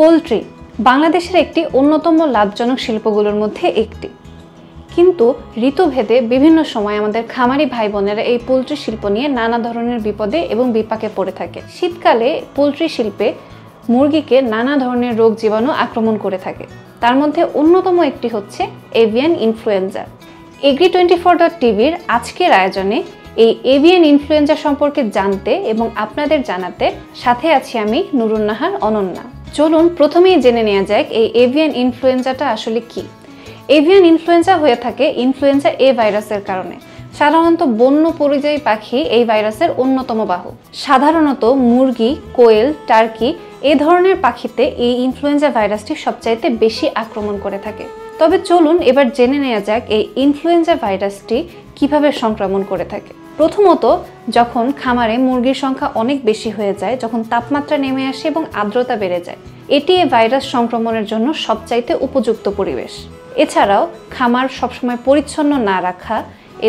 Poultry বাংলাদেশের একটি অন্যতম লাভজনক শিল্পগুলোর মধ্যে একটি। কিন্তু ঋতুভেদে বিভিন্ন সময় আমাদের খামারি ভাই বোনেরা এই পোল্ট্রি শিল্প নিয়ে নানা ধরনের বিপদে এবং বিপাকে পড়ে থাকে। শীতকালে পোল্ট্রি শিল্পে মুরগিকে নানা ধরনের রোগ জীবাণু আক্রমণ করে থাকে। তার মধ্যে অন্যতম একটি হচ্ছে এভিয়ান ইনফ্লুয়েঞ্জা। Agri24.tvর আজকের আয়োজনে এই এভিয়ান ইনফ্লুয়েঞ্জা সম্পর্কে জানতে এবং আপনাদের জানাতে সাথে আছি আমি নুরুন নাহার অনন্যা। চলুন প্রথমেই জেনে নেওয়া যাক এই এভিয়ান ইনফ্লুয়েঞ্জাটা আসলে কি। এভিয়ান ইনফ্লুয়েঞ্জা হয়ে থাকে ইনফ্লুয়েঞ্জা এ ভাইরাসের কারণে। সাধারণত বন্য পরিযায়ী পাখি এই ভাইরাসের অন্যতম বাহক। সাধারণত মুরগি, কোয়েল, টার্কি এ ধরনের পাখিতে এই ইনফ্লুয়েঞ্জা ভাইরাসটি সবচাইতে বেশি আক্রমণ করে থাকে। তবে চলুন এবার জেনে নেওয়া যাক এই ইনফ্লুয়েঞ্জা ভাইরাসটি কিভাবে সংক্রমণ করে থাকে। প্রথমত, যখন খামারে মুরগির সংখ্যা অনেক বেশি হয়ে যায়, যখন তাপমাত্রা নেমে আসে এবং আর্দ্রতা বেড়ে যায়, এটি এই ভাইরাস সংক্রমণের জন্য সবচাইতে উপযুক্ত পরিবেশ। এছাড়াও খামার সবসময় পরিচ্ছন্ন না রাখা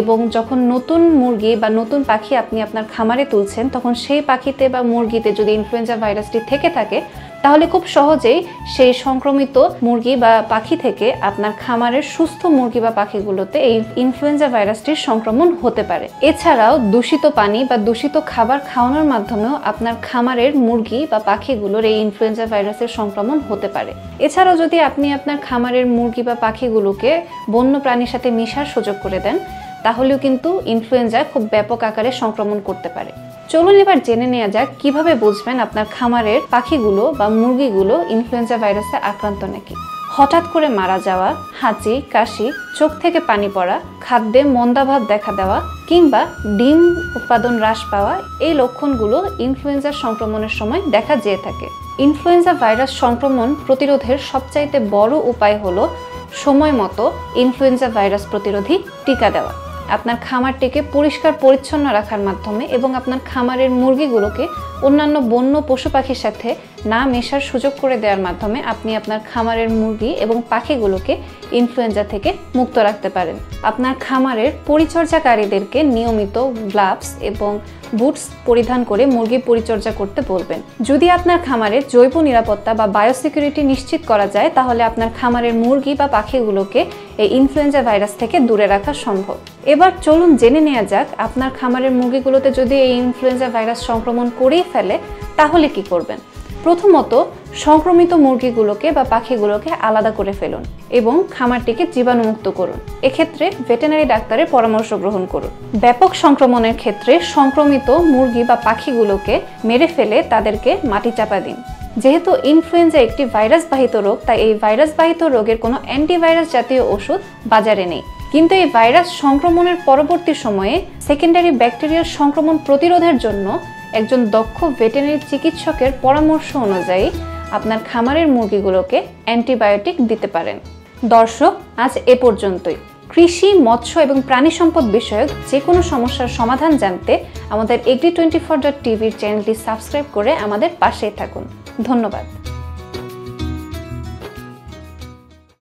এবং যখন নতুন মুরগি বা নতুন পাখি আপনি আপনার খামারে তুলছেন, তখন সেই পাখিতে বা মুরগিতে যদি ইনফ্লুয়েঞ্জা ভাইরাসটি থেকে থাকে, তাহলে খুব সহজেই সেই সংক্রমিত মুরগি বা পাখি থেকে আপনার খামারের সুস্থ মুরগি বা পাখিগুলোতে এই ইনফ্লুয়েঞ্জা ভাইরাসটির সংক্রমণ হতে পারে। এছাড়াও দূষিত পানি বা দূষিত খাবার খাওয়ানোর মাধ্যমেও আপনার খামারের মুরগি বা পাখিগুলোর এই ইনফ্লুয়েঞ্জা ভাইরাসের সংক্রমণ হতে পারে। এছাড়াও যদি আপনি আপনার খামারের মুরগি বা পাখিগুলোকে বন্য প্রাণীর সাথে মিশার সুযোগ করে দেন, তাহলেও কিন্তু ইনফ্লুয়েঞ্জা খুব ব্যাপক আকারে সংক্রমণ করতে পারে। চলুন এবার জেনে নেওয়া যাক কিভাবে বুঝবেন আপনার খামারের পাখিগুলো বা মুরগিগুলো ইনফ্লুয়েঞ্জা ভাইরাসে আক্রান্ত নাকি। হঠাৎ করে মারা যাওয়া, হাঁচি, কাশি, চোখ থেকে পানি পড়া, খাদ্যে মন্দাভাব দেখা দেওয়া কিংবা ডিম উৎপাদন হ্রাস পাওয়া, এই লক্ষণগুলো ইনফ্লুয়েঞ্জা সংক্রমণের সময় দেখা যেয়ে থাকে। ইনফ্লুয়েঞ্জা ভাইরাস সংক্রমণ প্রতিরোধের সবচাইতে বড় উপায় হলো সময় মতো ইনফ্লুয়েঞ্জা ভাইরাস প্রতিরোধী টিকা দেওয়া। আপনার খামারটিকে পরিষ্কার পরিচ্ছন্ন রাখার মাধ্যমে এবং আপনার খামারের মুরগিগুলোকে অন্যান্য বন্য পশু পাখির সাথে না মেশার সুযোগ করে দেওয়ার মাধ্যমে আপনি আপনার খামারের মুরগি এবং পাখিগুলোকে ইনফ্লুয়েঞ্জা থেকে মুক্ত রাখতে পারেন। আপনার খামারের পরিচর্যাকারীদেরকে নিয়মিত গ্লাভস এবং বুটস পরিধান করে মুরগি পরিচর্যা করতে বলবেন। যদি আপনার খামারের জৈব নিরাপত্তা বা বায়োসিকিউরিটি নিশ্চিত করা যায়, তাহলে আপনার খামারের মুরগি বা পাখিগুলোকে এই ইনফ্লুয়েঞ্জা ভাইরাস থেকে দূরে রাখা সম্ভব। এবার চলুন জেনে নেওয়া যাক আপনার খামারের মুরগিগুলোতে যদি এই ইনফ্লুয়েঞ্জা ভাইরাস সংক্রমণ করেই ফেলে, তাহলে কি করবেন। প্রথমত, সংক্রমিত মুরগিগুলোকে বা পাখিগুলোকে আলাদা করে ফেলুন এবং খামারটিকে জীবাণুমুক্ত করুন। এক্ষেত্রে ভেটেরিনারি ডাক্তারের পরামর্শ গ্রহণ করুন। ব্যাপক সংক্রমণের ক্ষেত্রে সংক্রমিত মুরগি বা পাখিগুলোকে মেরে ফেলে তাদেরকে মাটি চাপা দিন। যেহেতু ইনফ্লুয়েঞ্জা একটি ভাইরাসবাহিত রোগ, তাই এই ভাইরাসবাহিত রোগের কোনো অ্যান্টিভাইরাস জাতীয় ওষুধ বাজারে নেই। কিন্তু এই ভাইরাস সংক্রমণের পরবর্তী সময়ে সেকেন্ডারি ব্যাকটেরিয়ার সংক্রমণ প্রতিরোধের জন্য একজন দক্ষ ভেটেরিনারি চিকিৎসকের পরামর্শ অনুযায়ী আপনার খামারের মুরগিগুলোকে অ্যান্টিবায়োটিক দিতে পারেন। দর্শক, আজ এ পর্যন্তই। কৃষি, মৎস্য এবং প্রাণী সম্পদ বিষয়ক যে কোনো সমস্যার সমাধান জানতে আমাদের Agri24.tvর চ্যানেলটি সাবস্ক্রাইব করে আমাদের পাশেই থাকুন। ধন্যবাদ।